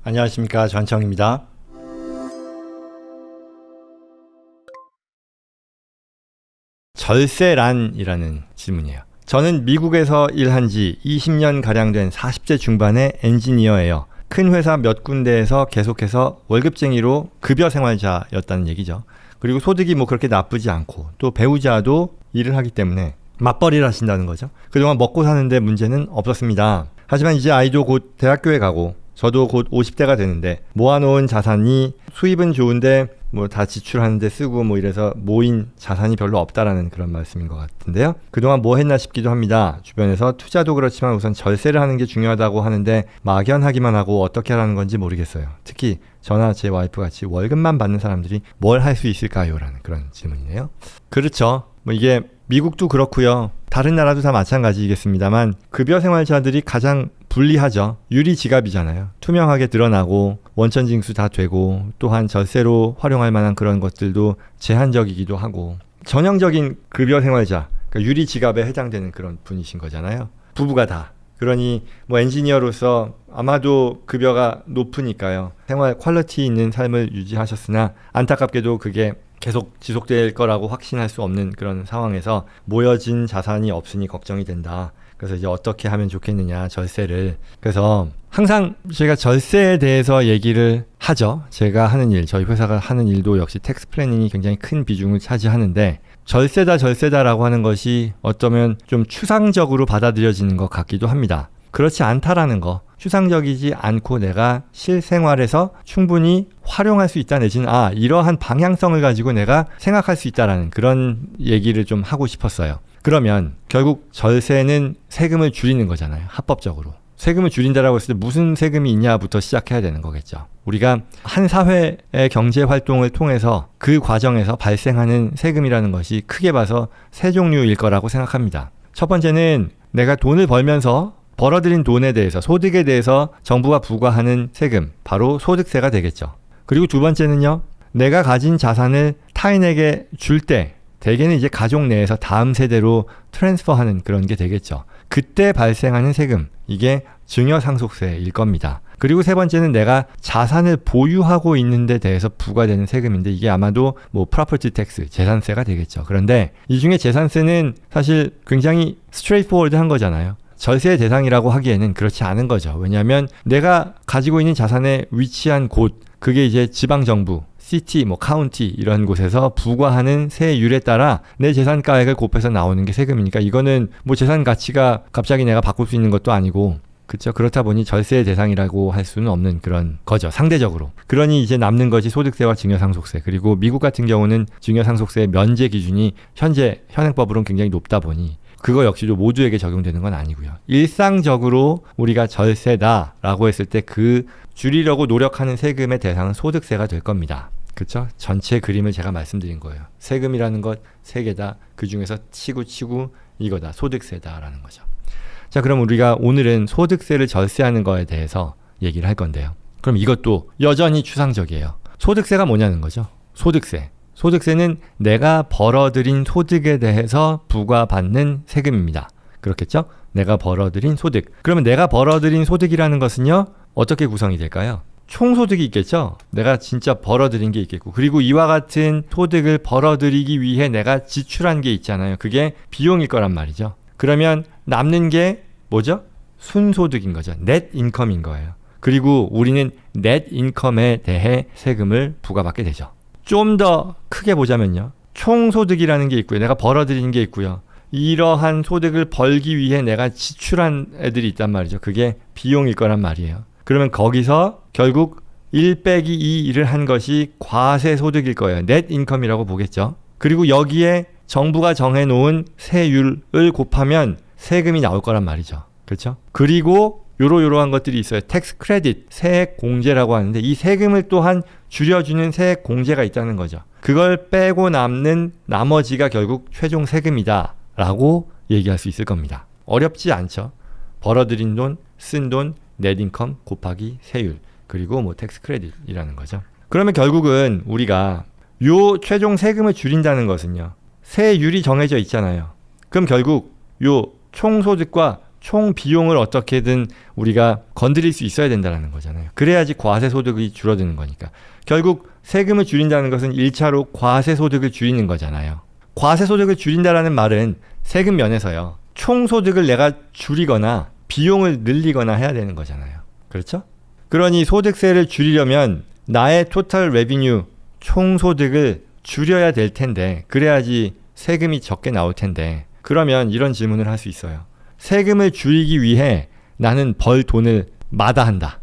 안녕하십니까, 전청입니다. 절세란이라는 질문이에요. 저는 미국에서 일한 지 20년가량 된 40대 중반의 엔지니어예요. 큰 회사 몇 군데에서 계속해서 월급쟁이로 급여 생활자였다는 얘기죠. 그리고 소득이 뭐 그렇게 나쁘지 않고 또 배우자도 일을 하기 때문에 맞벌이를 하신다는 거죠. 그동안 먹고 사는데 문제는 없었습니다. 하지만 이제 아이도 곧 대학교에 가고 저도 곧 50대가 되는데 모아놓은 자산이 수입은 좋은데 뭐 다 지출하는데 쓰고 뭐 이래서 모인 자산이 별로 없다라는 그런 말씀인 것 같은데요. 그동안 뭐 했나 싶기도 합니다. 주변에서 투자도 그렇지만 우선 절세를 하는 게 중요하다고 하는데 막연하기만 하고 어떻게 하라는 건지 모르겠어요. 특히 저나 제 와이프 같이 월급만 받는 사람들이 뭘 할 수 있을까요? 라는 그런 질문이네요. 그렇죠. 뭐 이게 미국도 그렇고요. 다른 나라도 다 마찬가지겠습니다만 급여 생활자들이 가장 불리하죠. 유리지갑이잖아요. 투명하게 드러나고 원천징수 다 되고 또한 절세로 활용할 만한 그런 것들도 제한적이기도 하고 전형적인 급여 생활자, 그러니까 유리지갑에 해당되는 그런 분이신 거잖아요. 부부가 다. 그러니 뭐 엔지니어로서 아마도 급여가 높으니까요. 생활 퀄리티 있는 삶을 유지하셨으나 안타깝게도 그게 계속 지속될 거라고 확신할 수 없는 그런 상황에서 모여진 자산이 없으니 걱정이 된다. 그래서 이제 어떻게 하면 좋겠느냐, 절세를. 그래서 항상 제가 절세에 대해서 얘기를 하죠. 제가 하는 일, 저희 회사가 하는 일도 역시 텍스 플래닝이 굉장히 큰 비중을 차지하는데 절세다라고 하는 것이 어쩌면 좀 추상적으로 받아들여지는 것 같기도 합니다. 그렇지 않다라는 거. 추상적이지 않고 내가 실생활에서 충분히 활용할 수 있다 내지는 이러한 방향성을 가지고 내가 생각할 수 있다라는 그런 얘기를 좀 하고 싶었어요. 그러면 결국 절세는 세금을 줄이는 거잖아요. 합법적으로. 세금을 줄인다라고 했을 때 무슨 세금이 있냐부터 시작해야 되는 거겠죠. 우리가 한 사회의 경제 활동을 통해서 그 과정에서 발생하는 세금이라는 것이 크게 봐서 세 종류일 거라고 생각합니다. 첫 번째는 내가 돈을 벌면서 벌어들인 돈에 대해서, 소득에 대해서 정부가 부과하는 세금, 바로 소득세가 되겠죠. 그리고 두 번째는요, 내가 가진 자산을 타인에게 줄 때 대개는 이제 가족 내에서 다음 세대로 트랜스퍼하는 그런 게 되겠죠. 그때 발생하는 세금, 이게 증여상속세일 겁니다. 그리고 세 번째는 내가 자산을 보유하고 있는 데 대해서 부과되는 세금인데 이게 아마도 뭐 프로퍼티 텍스, 재산세가 되겠죠. 그런데 이 중에 재산세는 사실 굉장히 스트레이트포워드한 거잖아요. 절세의 대상이라고 하기에는 그렇지 않은 거죠. 왜냐하면 내가 가지고 있는 자산에 위치한 곳, 그게 이제 지방정부, 시티, 뭐 카운티 이런 곳에서 부과하는 세율에 따라 내 재산가액을 곱해서 나오는 게 세금이니까 이거는 뭐 재산 가치가 갑자기 내가 바꿀 수 있는 것도 아니고 그렇죠. 그렇다 보니 절세의 대상이라고 할 수는 없는 그런 거죠. 상대적으로. 그러니 이제 남는 것이 소득세와 증여상속세. 그리고 미국 같은 경우는 증여상속세의 면제 기준이 현재 현행법으로는 굉장히 높다 보니 그거 역시도 모두에게 적용되는 건 아니고요. 일상적으로 우리가 절세다라고 했을 때 그 줄이려고 노력하는 세금의 대상은 소득세가 될 겁니다. 그렇죠? 전체 그림을 제가 말씀드린 거예요. 세금이라는 것 세 개다. 그 중에서 치고 이거다. 소득세다라는 거죠. 자, 그럼 우리가 오늘은 소득세를 절세하는 거에 대해서 얘기를 할 건데요. 그럼 이것도 여전히 추상적이에요. 소득세가 뭐냐는 거죠. 소득세. 소득세는 내가 벌어들인 소득에 대해서 부과받는 세금입니다. 그렇겠죠? 내가 벌어들인 소득. 그러면 내가 벌어들인 소득이라는 것은요, 어떻게 구성이 될까요? 총소득이 있겠죠? 내가 진짜 벌어들인 게 있겠고, 그리고 이와 같은 소득을 벌어들이기 위해 내가 지출한 게 있잖아요. 그게 비용일 거란 말이죠. 그러면 남는 게 뭐죠? 순소득인 거죠. 넷 인컴인 거예요. 그리고 우리는 넷 인컴에 대해 세금을 부과받게 되죠. 좀 더 크게 보자면요. 총소득이라는 게 있고요. 내가 벌어들인 게 있고요. 이러한 소득을 벌기 위해 내가 지출한 애들이 있단 말이죠. 그게 비용일 거란 말이에요. 그러면 거기서 결국 1 빼기 2를 한 것이 과세소득일 거예요. 넷 인컴이라고 보겠죠. 그리고 여기에 정부가 정해놓은 세율을 곱하면 세금이 나올 거란 말이죠. 그렇죠? 그리고 요러한 것들이 있어요. 텍스 크레딧, 세액 공제라고 하는데 이 세금을 또한 줄여주는 세액 공제가 있다는 거죠. 그걸 빼고 남는 나머지가 결국 최종 세금이다 라고 얘기할 수 있을 겁니다. 어렵지 않죠. 벌어들인 돈, 쓴 돈, 넷인컴 곱하기 세율, 그리고 뭐 텍스 크레딧이라는 거죠. 그러면 결국은 우리가 요 최종 세금을 줄인다는 것은요, 세율이 정해져 있잖아요. 그럼 결국 요 총소득과 총 비용을 어떻게든 우리가 건드릴 수 있어야 된다는 거잖아요. 그래야지 과세 소득이 줄어드는 거니까. 결국 세금을 줄인다는 것은 1차로 과세 소득을 줄이는 거잖아요. 과세 소득을 줄인다라는 말은 세금 면에서요. 총 소득을 내가 줄이거나 비용을 늘리거나 해야 되는 거잖아요. 그렇죠? 그러니 소득세를 줄이려면 나의 토탈 레비뉴 총 소득을 줄여야 될 텐데 그래야지 세금이 적게 나올 텐데 그러면 이런 질문을 할 수 있어요. 세금을 줄이기 위해 나는 벌 돈을 마다한다.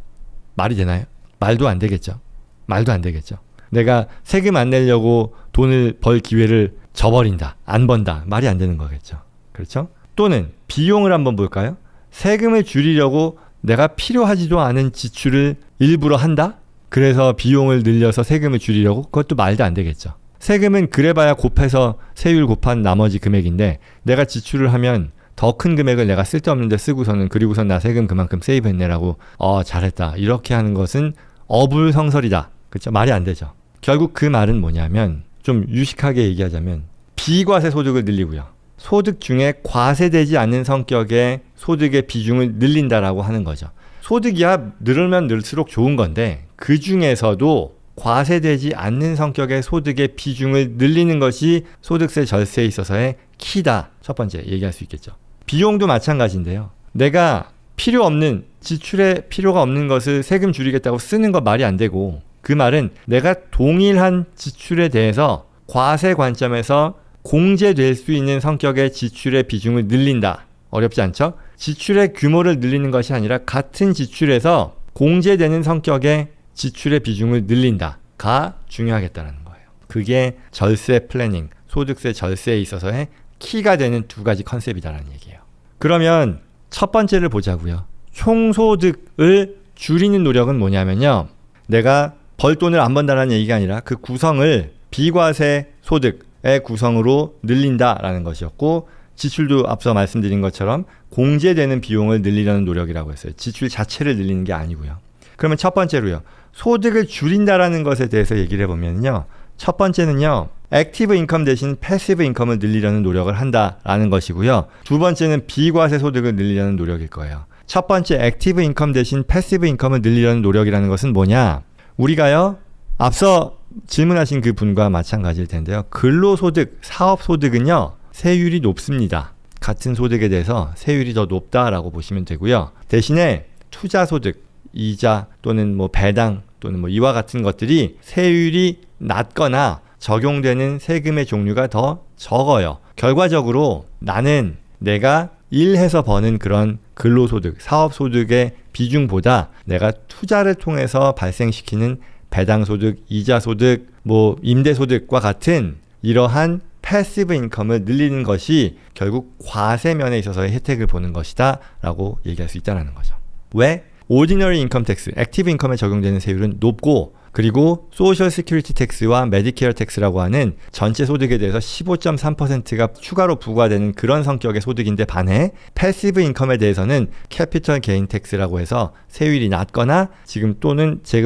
말이 되나요? 말도 안 되겠죠. 말도 안 되겠죠. 내가 세금 안 내려고 돈을 벌 기회를 저버린다. 안 번다. 말이 안 되는 거겠죠. 그렇죠? 또는 비용을 한번 볼까요? 세금을 줄이려고 내가 필요하지도 않은 지출을 일부러 한다? 그래서 비용을 늘려서 세금을 줄이려고? 그것도 말도 안 되겠죠. 세금은 그래봐야 곱해서 세율 곱한 나머지 금액인데 내가 지출을 하면 더 큰 금액을 내가 쓸데없는 데 쓰고서는 그리고선 나 세금 그만큼 세이브했네라고 잘했다. 이렇게 하는 것은 어불성설이다. 그렇죠? 말이 안 되죠. 결국 그 말은 뭐냐면 좀 유식하게 얘기하자면 비과세 소득을 늘리고요. 소득 중에 과세되지 않는 성격의 소득의 비중을 늘린다라고 하는 거죠. 소득이야 늘으면 늘수록 좋은 건데 그 중에서도 과세되지 않는 성격의 소득의 비중을 늘리는 것이 소득세 절세에 있어서의 키다. 첫 번째 얘기할 수 있겠죠. 비용도 마찬가지인데요. 내가 필요 없는 지출에 필요가 없는 것을 세금 줄이겠다고 쓰는 거 말이 안 되고 그 말은 내가 동일한 지출에 대해서 과세 관점에서 공제될 수 있는 성격의 지출의 비중을 늘린다. 어렵지 않죠? 지출의 규모를 늘리는 것이 아니라 같은 지출에서 공제되는 성격의 지출의 비중을 늘린다가 중요하겠다는 거예요. 그게 절세 플래닝, 소득세 절세에 있어서의 키가 되는 두 가지 컨셉이다라는 얘기예요. 그러면 첫 번째를 보자고요. 총소득을 줄이는 노력은 뭐냐면요. 내가 벌 돈을 안 번다라는 얘기가 아니라 그 구성을 비과세 소득의 구성으로 늘린다라는 것이었고 지출도 앞서 말씀드린 것처럼 공제되는 비용을 늘리려는 노력이라고 했어요. 지출 자체를 늘리는 게 아니고요. 그러면 첫 번째로요. 소득을 줄인다라는 것에 대해서 얘기를 해보면요. 첫 번째는요. 액티브 인컴 대신 패시브 인컴을 늘리려는 노력을 한다라는 것이고요. 두 번째는 비과세 소득을 늘리려는 노력일 거예요. 첫 번째 액티브 인컴 대신 패시브 인컴을 늘리려는 노력이라는 것은 뭐냐? 우리가요. 앞서 질문하신 그 분과 마찬가지일 텐데요. 근로소득, 사업소득은요. 세율이 높습니다. 같은 소득에 대해서 세율이 더 높다라고 보시면 되고요. 대신에 투자소득, 이자 또는 뭐 배당 또는 뭐 이와 같은 것들이 세율이 낮거나 적용되는 세금의 종류가 더 적어요. 결과적으로 나는 내가 일해서 버는 그런 근로소득, 사업소득의 비중보다 내가 투자를 통해서 발생시키는 배당소득, 이자소득, 뭐 임대소득과 같은 이러한 패시브 인컴을 늘리는 것이 결국 과세면에 있어서의 혜택을 보는 것이다 라고 얘기할 수 있다는 거죠. 왜? 오디너리 인컴 텍스, 액티브 인컴에 적용되는 세율은 높고 그리고 소셜 시큐리티 텍스와 메디케어 텍스라고 하는 전체 소득에 대해서 15.3%가 추가로 부과되는 그런 성격의 소득인데 반해 패시브 인컴에 대해서는 캐피털 게인 텍스라고 해서 세율이 낮거나 지금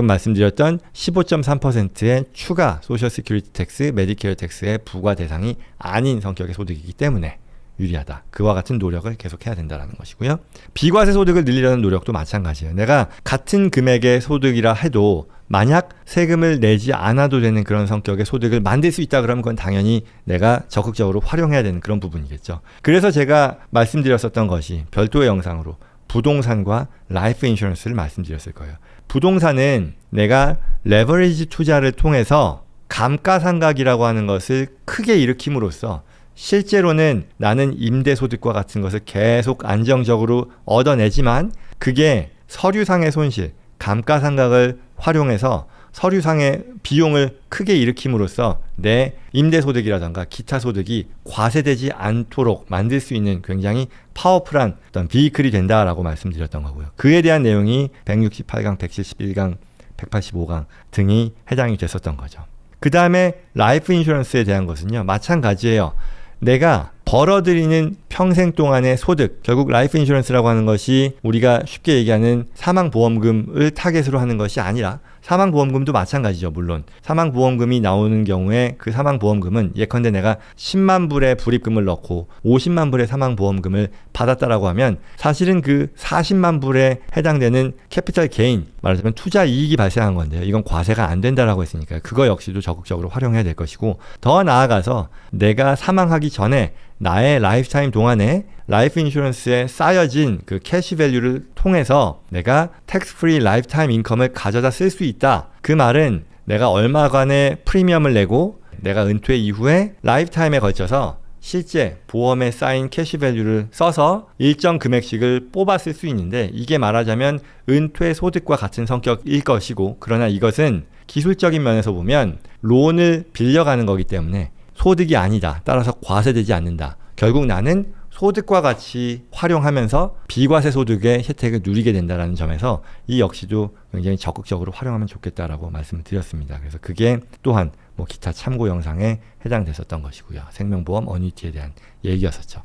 말씀드렸던 15.3%의 추가 소셜 시큐리티 텍스, 메디케어 텍스의 부과 대상이 아닌 성격의 소득이기 때문에 유리하다. 그와 같은 노력을 계속해야 된다는 것이고요. 비과세 소득을 늘리려는 노력도 마찬가지예요. 내가 같은 금액의 소득이라 해도 만약 세금을 내지 않아도 되는 그런 성격의 소득을 만들 수 있다 그러면 그건 당연히 내가 적극적으로 활용해야 되는 그런 부분이겠죠. 그래서 제가 말씀드렸었던 것이 별도의 영상으로 부동산과 라이프 인슈런스를 말씀드렸을 거예요. 부동산은 내가 레버리지 투자를 통해서 감가상각이라고 하는 것을 크게 일으킴으로써 실제로는 나는 임대소득과 같은 것을 계속 안정적으로 얻어내지만 그게 서류상의 손실, 감가상각을 활용해서 서류상의 비용을 크게 일으킴으로써 내 임대소득이라던가 기타 소득이 과세되지 않도록 만들 수 있는 굉장히 파워풀한 어떤 비이클이 된다라고 말씀드렸던 거고요. 그에 대한 내용이 168강, 171강, 185강 등이 해당이 됐었던 거죠. 그 다음에 라이프 인슈런스에 대한 것은요. 마찬가지예요. 내가 벌어들이는 평생 동안의 소득, 결국 라이프 인슈런스라고 하는 것이 우리가 쉽게 얘기하는 사망보험금을 타겟으로 하는 것이 아니라 사망보험금도 마찬가지죠. 물론 사망보험금이 나오는 경우에 그 사망보험금은 예컨대 내가 10만 불의 불입금을 넣고 50만 불의 사망보험금을 받았다라고 하면 사실은 그 40만 불에 해당되는 캐피털 게인, 말하자면 투자 이익이 발생한 건데요. 이건 과세가 안 된다라고 했으니까 그거 역시도 적극적으로 활용해야 될 것이고, 더 나아가서 내가 사망하기 전에 나의 라이프타임 동안에 라이프 인슈런스에 쌓여진 그 캐시 밸류를 통해서 내가 텍스 프리 라이프타임 인컴을 가져다 쓸 수 있다. 그 말은 내가 얼마간의 프리미엄을 내고 내가 은퇴 이후에 라이프타임에 걸쳐서 실제 보험에 쌓인 캐시 밸류를 써서 일정 금액씩을 뽑아 쓸 수 있는데, 이게 말하자면 은퇴 소득과 같은 성격일 것이고, 그러나 이것은 기술적인 면에서 보면 론을 빌려가는 거기 때문에 소득이 아니다. 따라서 과세되지 않는다. 결국 나는 소득과 같이 활용하면서 비과세 소득의 혜택을 누리게 된다는 점에서 이 역시도 굉장히 적극적으로 활용하면 좋겠다라고 말씀을 드렸습니다. 그래서 그게 또한 뭐 기타 참고 영상에 해당됐었던 것이고요. 생명보험 어니티에 대한 얘기였었죠.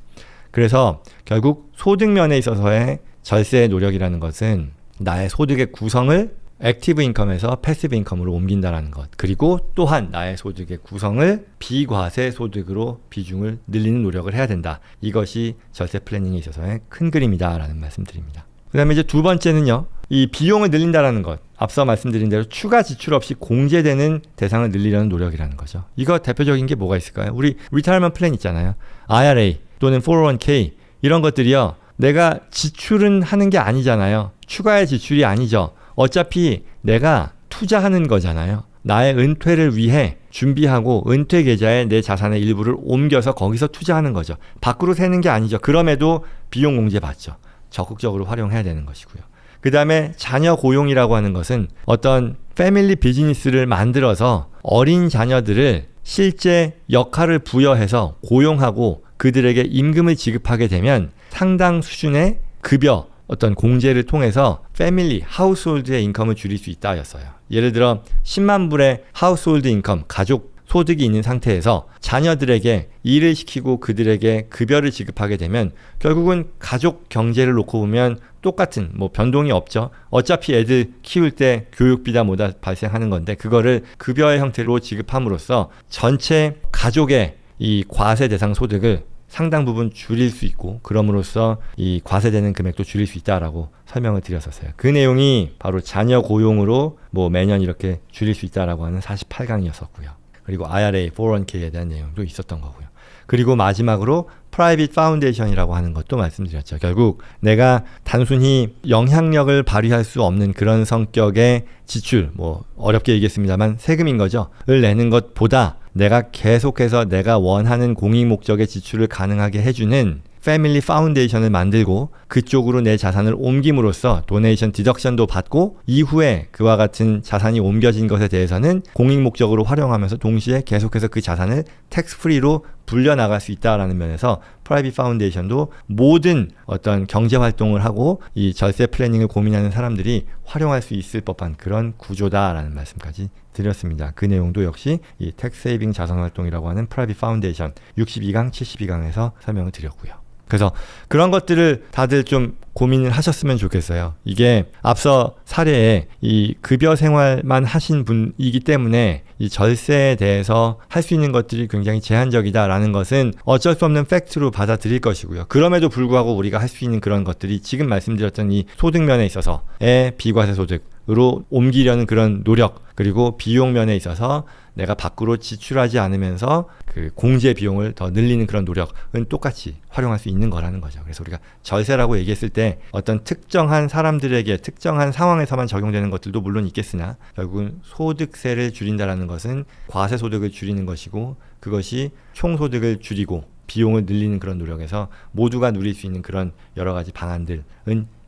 그래서 결국 소득면에 있어서의 절세의 노력이라는 것은 나의 소득의 구성을 액티브 인컴에서 패시브 인컴으로 옮긴다는 것, 그리고 또한 나의 소득의 구성을 비과세 소득으로 비중을 늘리는 노력을 해야 된다. 이것이 절세 플래닝에 있어서의 큰 그림이다라는 말씀드립니다. 그 다음에 이제 두 번째는요, 이 비용을 늘린다라는 것, 앞서 말씀드린 대로 추가 지출 없이 공제되는 대상을 늘리려는 노력이라는 거죠. 이거 대표적인 게 뭐가 있을까요? 우리 리타이어먼트 플랜 있잖아요. IRA 또는 401k 이런 것들이요, 내가 지출은 하는 게 아니잖아요. 추가의 지출이 아니죠. 어차피 내가 투자하는 거잖아요. 나의 은퇴를 위해 준비하고 은퇴 계좌에 내 자산의 일부를 옮겨서 거기서 투자하는 거죠. 밖으로 새는 게 아니죠. 그럼에도 비용 공제 받죠. 적극적으로 활용해야 되는 것이고요. 그 다음에 자녀 고용이라고 하는 것은 어떤 패밀리 비즈니스를 만들어서 어린 자녀들을 실제 역할을 부여해서 고용하고 그들에게 임금을 지급하게 되면 상당 수준의 급여, 어떤 공제를 통해서 패밀리, 하우스홀드의 인컴을 줄일 수 있다 하였어요. 예를 들어 10만 불의 하우스홀드 인컴, 가족 소득이 있는 상태에서 자녀들에게 일을 시키고 그들에게 급여를 지급하게 되면 결국은 가족 경제를 놓고 보면 똑같은 뭐 변동이 없죠. 어차피 애들 키울 때 교육비다 뭐다 발생하는 건데 그거를 급여의 형태로 지급함으로써 전체 가족의 이 과세 대상 소득을 상당 부분 줄일 수 있고, 그럼으로써 이 과세되는 금액도 줄일 수 있다라고 설명을 드렸었어요. 그 내용이 바로 자녀 고용으로 뭐 매년 이렇게 줄일 수 있다라고 하는 48강이었었고요. 그리고 IRA, 401k에 대한 내용도 있었던 거고요. 그리고 마지막으로 프라이빗 파운데이션이라고 하는 것도 말씀드렸죠. 결국 내가 단순히 영향력을 발휘할 수 없는 그런 성격의 지출, 뭐 어렵게 얘기했습니다만 세금인 거죠. 을 내는 것보다 내가 계속해서 내가 원하는 공익 목적의 지출을 가능하게 해주는 패밀리 파운데이션을 만들고 그쪽으로 내 자산을 옮김으로써 도네이션 디덕션도 받고 이후에 그와 같은 자산이 옮겨진 것에 대해서는 공익 목적으로 활용하면서 동시에 계속해서 그 자산을 텍스 프리로 불려나갈 수 있다라는 면에서 프라이빗 파운데이션도 모든 어떤 경제 활동을 하고 이 절세 플래닝을 고민하는 사람들이 활용할 수 있을 법한 그런 구조다라는 말씀까지 드렸습니다. 그 내용도 역시 이 텍스 세이빙 자산 활동이라고 하는 프라이빗 파운데이션 62강, 72강에서 설명을 드렸고요. 그래서 그런 것들을 다들 좀 고민을 하셨으면 좋겠어요. 이게 앞서 사례에 이 급여 생활만 하신 분이기 때문에 이 절세에 대해서 할 수 있는 것들이 굉장히 제한적이다라는 것은 어쩔 수 없는 팩트로 받아들일 것이고요. 그럼에도 불구하고 우리가 할 수 있는 그런 것들이 지금 말씀드렸던 이 소득면에 있어서의 비과세 소득으로 옮기려는 그런 노력, 그리고 비용 면에 있어서 내가 밖으로 지출하지 않으면서 그 공제 비용을 더 늘리는 그런 노력은 똑같이 활용할 수 있는 거라는 거죠. 그래서 우리가 절세라고 얘기했을 때 어떤 특정한 사람들에게 특정한 상황에서만 적용되는 것들도 물론 있겠으나 결국은 소득세를 줄인다라는 것은 과세 소득을 줄이는 것이고, 그것이 총소득을 줄이고 비용을 늘리는 그런 노력에서 모두가 누릴 수 있는 그런 여러 가지 방안들은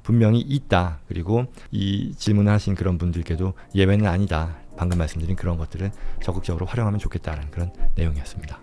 분명히 있다. 그리고 이 질문을 하신 그런 분들께도 예외는 아니다. 방금 말씀드린 그런 것들은 적극적으로 활용하면 좋겠다는 그런 내용이었습니다.